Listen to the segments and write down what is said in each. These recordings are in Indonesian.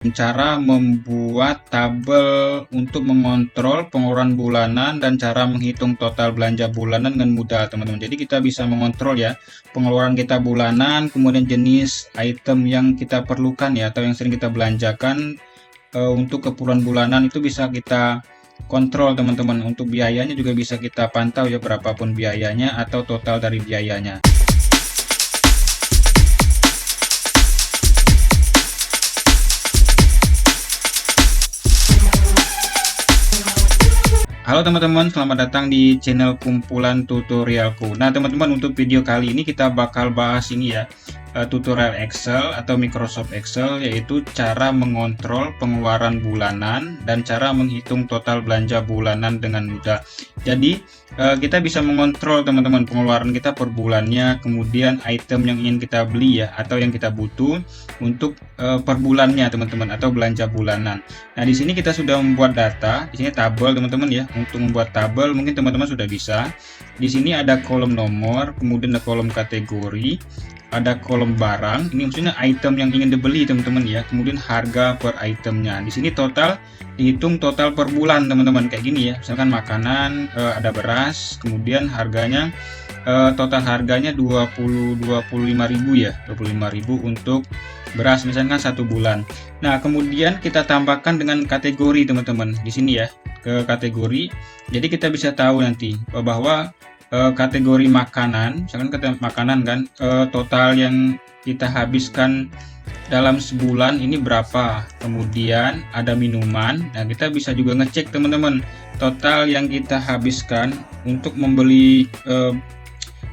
cara membuat tabel untuk mengontrol pengeluaran bulanan dan cara menghitung total belanja bulanan dengan mudah, teman-teman. Jadi kita bisa mengontrol ya pengeluaran kita bulanan, kemudian jenis item yang kita perlukan ya atau yang sering kita belanjakan untuk keperluan bulanan itu bisa kita kontrol, teman-teman. Untuk biayanya juga bisa kita pantau ya, berapapun biayanya atau total dari biayanya. Halo teman-teman, selamat datang di channel kumpulan tutorialku. Nah teman-teman, untuk video kali ini kita bakal bahas ini ya, tutorial Excel atau Microsoft Excel, yaitu cara mengontrol pengeluaran bulanan dan cara menghitung total belanja bulanan dengan mudah. Jadi kita bisa mengontrol teman-teman pengeluaran kita per bulannya, kemudian item yang ingin kita beli ya atau yang kita butuh untuk per bulannya teman-teman, atau belanja bulanan. Nah di sini kita sudah membuat data, di sini tabel teman-teman ya. Untuk membuat tabel mungkin teman-teman sudah bisa. Di sini ada kolom nomor, kemudian ada kolom kategori, ada kolom barang. Ini maksudnya item yang ingin dibeli teman-teman ya. Kemudian harga per itemnya. Di sini total dihitung total per bulan teman-teman, kayak gini ya. Misalkan makanan, ada beras, kemudian harganya total harganya 25.000 ya, 25.000 untuk beras misalkan 1 bulan. Nah kemudian kita tambahkan dengan kategori teman-teman di sini ya, ke kategori. Jadi kita bisa tahu nanti bahwa kategori makanan, misalkan makanan kan, total yang kita habiskan dalam sebulan ini berapa. Kemudian ada minuman. Nah kita bisa juga ngecek teman-teman total yang kita habiskan untuk membeli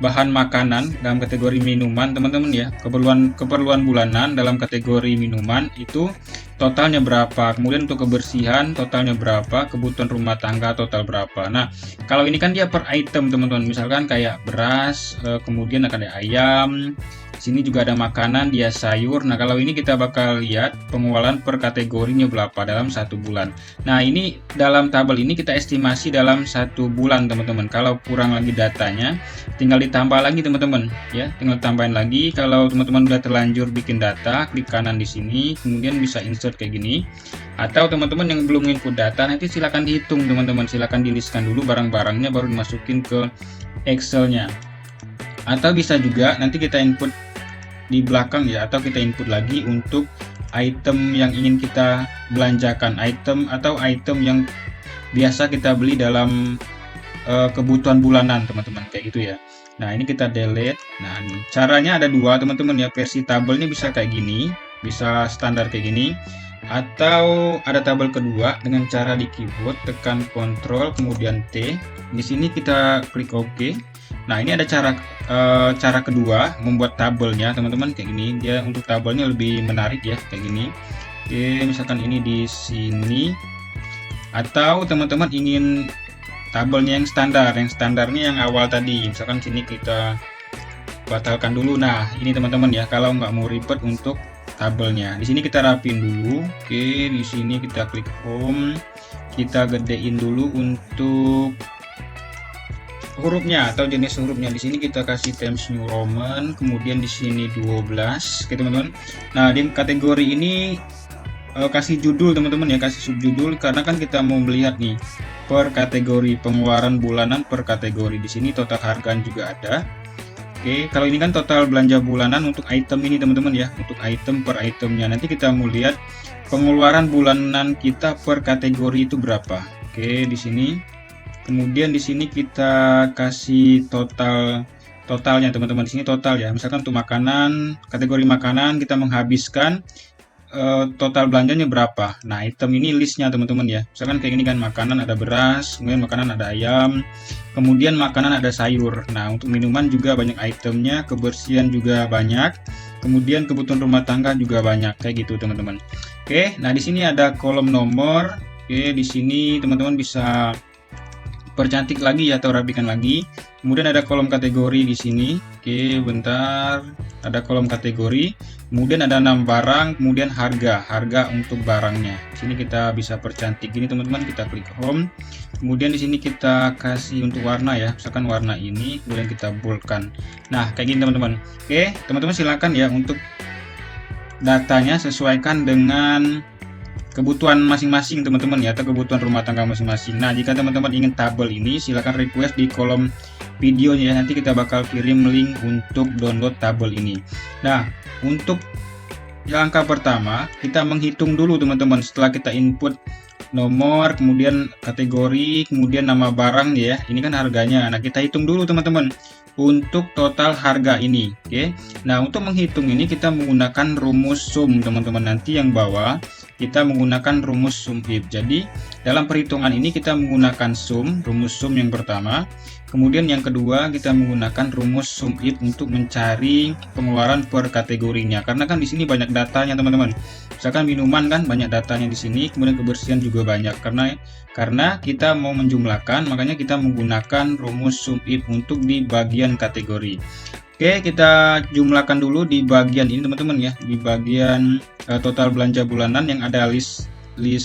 bahan makanan dalam kategori minuman teman-teman ya. Keperluan bulanan dalam kategori minuman itu totalnya berapa, kemudian untuk kebersihan totalnya berapa, kebutuhan rumah tangga total berapa. Nah kalau ini kan dia per item teman-teman, misalkan kayak beras, kemudian akan ada ayam, sini juga ada makanan, dia sayur. Nah kalau ini kita bakal lihat pengeluaran per kategorinya berapa dalam 1 bulan. Nah ini dalam tabel ini kita estimasi dalam 1 bulan teman-teman. Kalau kurang lagi datanya tinggal ditambah lagi teman-teman ya, tinggal tambahin lagi. Kalau teman-teman udah terlanjur bikin data, klik kanan di sini, kemudian bisa insert kayak gini. Atau teman-teman yang belum input data, nanti silakan dihitung teman-teman, silakan dilistkan dulu barang-barangnya baru dimasukin ke Excelnya. Atau bisa juga nanti kita input di belakang ya, atau kita input lagi untuk item yang ingin kita belanjakan, item atau item yang biasa kita beli dalam kebutuhan bulanan teman-teman, kayak gitu ya. Nah ini kita delete. Nah ini caranya ada dua teman-teman ya, versi tabelnya bisa kayak gini, bisa standar kayak gini, atau ada tabel kedua dengan cara di keyboard tekan Ctrl kemudian T. Di sini kita klik OK. Nah ini ada cara kedua membuat tabelnya teman-teman, kayak gini. Dia untuk tabelnya lebih menarik ya, kayak gini. Oke, misalkan ini di sini, atau teman-teman ingin tabelnya yang standar, yang standarnya yang awal tadi, misalkan sini kita batalkan dulu. Nah ini teman-teman ya, kalau nggak mau ribet untuk tabelnya, di sini kita rapin dulu. Oke, di sini kita klik home, kita gedein dulu untuk hurufnya atau jenis hurufnya. Di sini kita kasih Times New Roman, kemudian di sini 12. Oke teman-teman. Nah di kategori ini kasih judul teman-teman ya, kasih subjudul, karena kan kita mau melihat nih per kategori pengeluaran bulanan per kategori. Di sini total harga juga ada. Oke, kalau ini kan total belanja bulanan untuk item ini teman-teman ya, untuk item per itemnya. Nanti kita mau lihat pengeluaran bulanan kita per kategori itu berapa. Oke, di sini. Kemudian di sini kita kasih totalnya teman-teman. Di sini total ya. Misalkan untuk makanan, kategori makanan kita menghabiskan total belanjanya berapa. Nah item ini listnya teman-teman ya. Misalkan kayak gini kan, makanan ada beras, kemudian makanan ada ayam, kemudian makanan ada sayur. Nah untuk minuman juga banyak itemnya, kebersihan juga banyak, kemudian kebutuhan rumah tangga juga banyak, kayak gitu teman-teman. Oke, nah di sini ada kolom nomor. Oke, di sini teman-teman bisa percantik lagi ya, atau rapikan lagi. Kemudian ada kolom kategori di sini. Oke, bentar. Ada kolom kategori. Kemudian ada nama barang, kemudian harga untuk barangnya. Di sini kita bisa percantik gini teman-teman. Kita klik home. Kemudian di sini kita kasih untuk warna ya. Misalkan warna ini, kemudian kita boldkan. Nah, kayak gini teman-teman. Oke, teman-teman silakan ya untuk datanya sesuaikan dengan kebutuhan masing-masing teman-teman ya, atau kebutuhan rumah tangga masing-masing. Nah, jika teman-teman ingin tabel ini, silahkan request di kolom videonya, nanti kita bakal kirim link untuk download tabel ini. Nah, untuk langkah pertama kita menghitung dulu teman-teman. Setelah kita input nomor, kemudian kategori, kemudian nama barang ya, ini kan harganya. Nah, kita hitung dulu teman-teman untuk total harga ini. Oke. Nah, untuk menghitung ini kita menggunakan rumus sum teman-teman. Nanti yang bawah kita menggunakan rumus sum if. Jadi dalam perhitungan ini kita menggunakan rumus sum yang pertama. Kemudian yang kedua kita menggunakan rumus sum if untuk mencari pengeluaran per kategorinya. Karena kan di sini banyak datanya teman-teman. Misalkan minuman kan banyak datanya di sini, kemudian kebersihan juga banyak. Karena kita mau menjumlahkan, makanya kita menggunakan rumus sum if untuk di bagian kategori. Oke, kita jumlahkan dulu di bagian ini teman-teman ya, di bagian total belanja bulanan yang ada list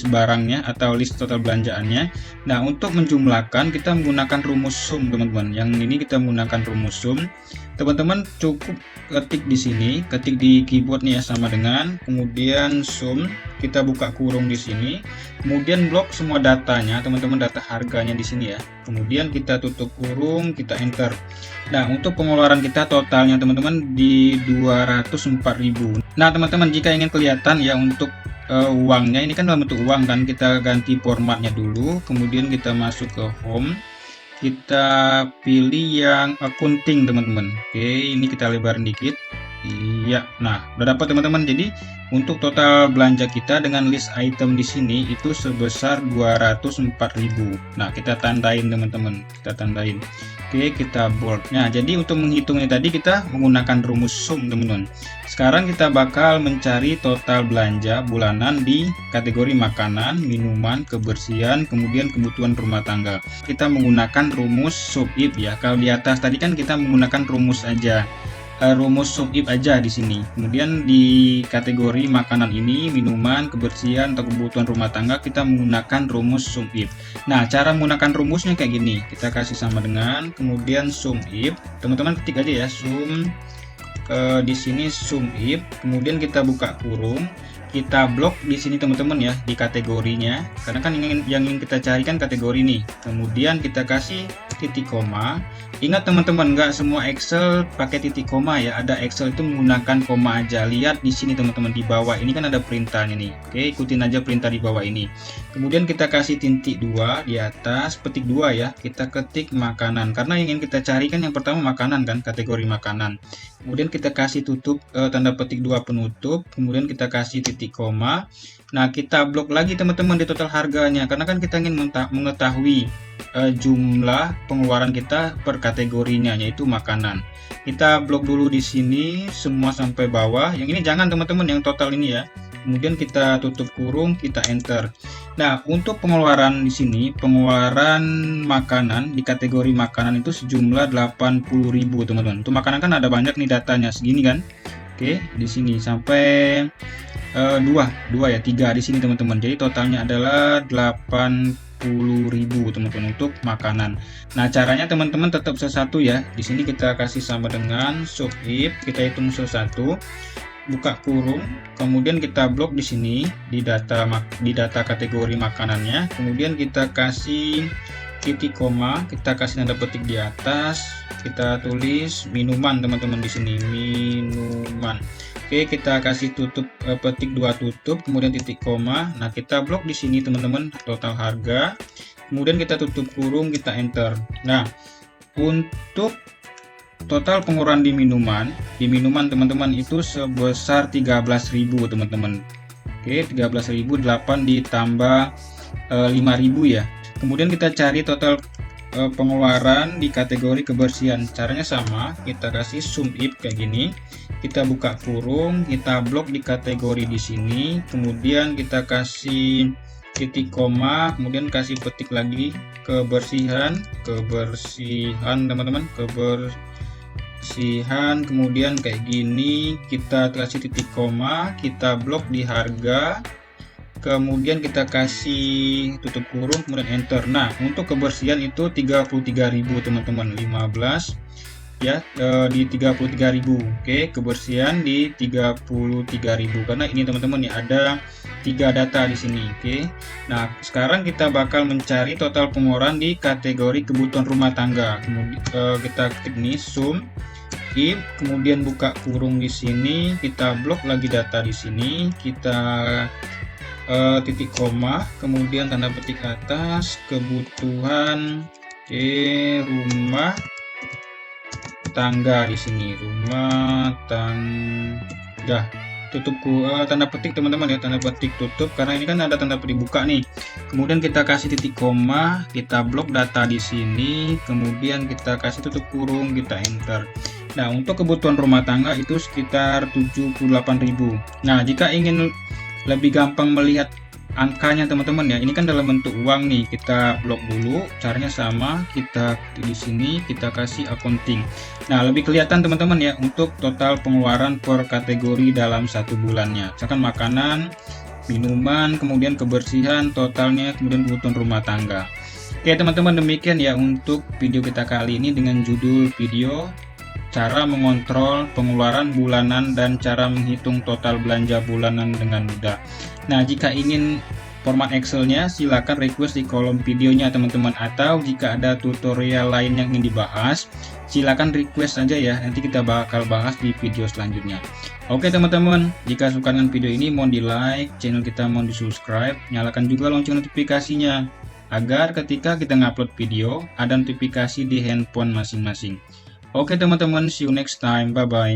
barangnya atau list total belanjaannya. Nah, untuk menjumlahkan kita menggunakan rumus sum teman-teman. Yang ini kita menggunakan rumus sum. Teman-teman cukup ketik di sini, ketik di keyboard nih ya, sama dengan, kemudian sum, kita buka kurung di sini, kemudian blok semua datanya teman-teman, data harganya di sini ya. Kemudian kita tutup kurung, kita enter. Nah, untuk pengeluaran kita totalnya teman-teman di 204.000. Nah, teman-teman jika ingin kelihatan ya untuk uangnya, ini kan dalam bentuk uang kan, kita ganti formatnya dulu, kemudian kita masuk ke home, kita pilih yang akunting teman-teman. Oke, ini kita lebarin dikit. Iya, nah udah dapat teman-teman. Jadi untuk total belanja kita dengan list item di sini itu sebesar 204.000. Nah, kita tandain teman-teman, kita tandain. Oke, kita bold. Nah, jadi untuk menghitungnya tadi kita menggunakan rumus sum teman-teman. Sekarang kita bakal mencari total belanja bulanan di kategori makanan, minuman, kebersihan, kemudian kebutuhan rumah tangga. Kita menggunakan rumus sum if ya. Kalau di atas tadi kan kita menggunakan rumus aja. Rumus sum if aja di sini. Kemudian di kategori makanan ini, minuman, kebersihan atau kebutuhan rumah tangga, kita menggunakan rumus sum if. Nah, cara menggunakan rumusnya kayak gini. Kita kasih sama dengan, kemudian sum if. Teman-teman ketik aja ya, sum di sini sum if. Kemudian kita buka kurung. Kita blok di sini teman-teman ya, di kategorinya, karena kan yang ingin kita cari kan kategori nih. Kemudian kita kasih titik koma. Ingat teman-teman, nggak semua Excel pakai titik koma ya, ada Excel itu menggunakan koma aja. Lihat di sini teman-teman, di bawah ini kan ada perintahnya nih. Oke, ikutin aja perintah di bawah ini. Kemudian kita kasih titik 2 di atas, petik 2 ya, kita ketik makanan, karena yang ingin kita cari kan yang pertama makanan kan, kategori makanan. Kemudian kita kasih tutup tanda petik 2 penutup, kemudian kita kasih titik koma. Nah, kita blok lagi teman-teman di total harganya, karena kan kita ingin mengetahui jumlah pengeluaran kita per kategorinya, yaitu makanan. Kita blok dulu di sini semua sampai bawah. Yang ini jangan teman-teman, yang total ini ya. Kemudian kita tutup kurung, kita enter. Nah, untuk pengeluaran di sini, pengeluaran makanan di kategori makanan itu sejumlah 80.000 teman-teman. Untuk makanan kan ada banyak nih datanya, segini kan. Oke, di sini sampai 2 ya, 3 di sini teman-teman. Jadi totalnya adalah 80.000 teman-teman untuk makanan. Nah, caranya teman-teman tetap sesatu ya. Di sini kita kasih sama dengan sum if, kita hitung sesatu, buka kurung, kemudian kita blok di sini di data kategori makanannya. Kemudian kita kasih titik koma, kita kasih tanda petik di atas, kita tulis minuman teman-teman di sini, minuman. Oke, kita kasih tutup petik 2 tutup, kemudian titik koma. Nah, kita blok di sini teman-teman total harga. Kemudian kita tutup kurung, kita enter. Nah, untuk total pengeluaran di minuman teman-teman itu sebesar 13.000 teman-teman. Oke, 13.000, 8 ditambah 5.000 ya. Kemudian kita cari total pengeluaran di kategori kebersihan. Caranya sama, kita kasih sum if kayak gini. Kita buka kurung, kita blok di kategori di sini, kemudian kita kasih titik koma, kemudian kasih petik lagi kebersihan teman-teman, kebersihan, kemudian kayak gini, kita kasih titik koma, kita blok di harga, kemudian kita kasih tutup kurung, kemudian enter. Nah, untuk kebersihan itu 33.000 teman-teman, 15 ya di 33.000. Oke, kebersihan di 33.000 karena ini teman-teman ya ada 3 data di sini. Oke. Nah, sekarang kita bakal mencari total pengeluaran di kategori kebutuhan rumah tangga. Kemudian kita klik nih zoom if, kemudian buka kurung di sini, kita blok lagi data di sini, kita titik koma, kemudian tanda petik atas kebutuhan rumah tangga di sini, rumah tangga, tutup tanda petik teman-teman ya, tanda petik tutup karena ini kan ada tanda petik buka nih. Kemudian kita kasih titik koma, kita blok data di sini, kemudian kita kasih tutup kurung, kita enter. Nah, untuk kebutuhan rumah tangga itu sekitar 78.000. Nah, jika ingin lebih gampang melihat angkanya teman-teman ya, ini kan dalam bentuk uang nih, kita blok dulu, caranya sama, kita di sini kita kasih accounting. Nah, lebih kelihatan teman-teman ya untuk total pengeluaran per kategori dalam satu bulannya, misalkan makanan, minuman, kemudian kebersihan, totalnya, kemudian kebutuhan rumah tangga. Oke teman-teman, demikian ya untuk video kita kali ini dengan judul video cara mengontrol pengeluaran bulanan dan cara menghitung total belanja bulanan dengan mudah. Nah, jika ingin format Excel-nya, silakan request di kolom videonya teman-teman, atau jika ada tutorial lain yang ingin dibahas, silakan request saja ya, nanti kita bakal bahas di video selanjutnya. Oke teman-teman, jika suka dengan video ini mohon di like, channel kita mohon di subscribe, nyalakan juga lonceng notifikasinya agar ketika kita ngupload video ada notifikasi di handphone masing-masing. Oke teman-teman, see you next time, bye bye.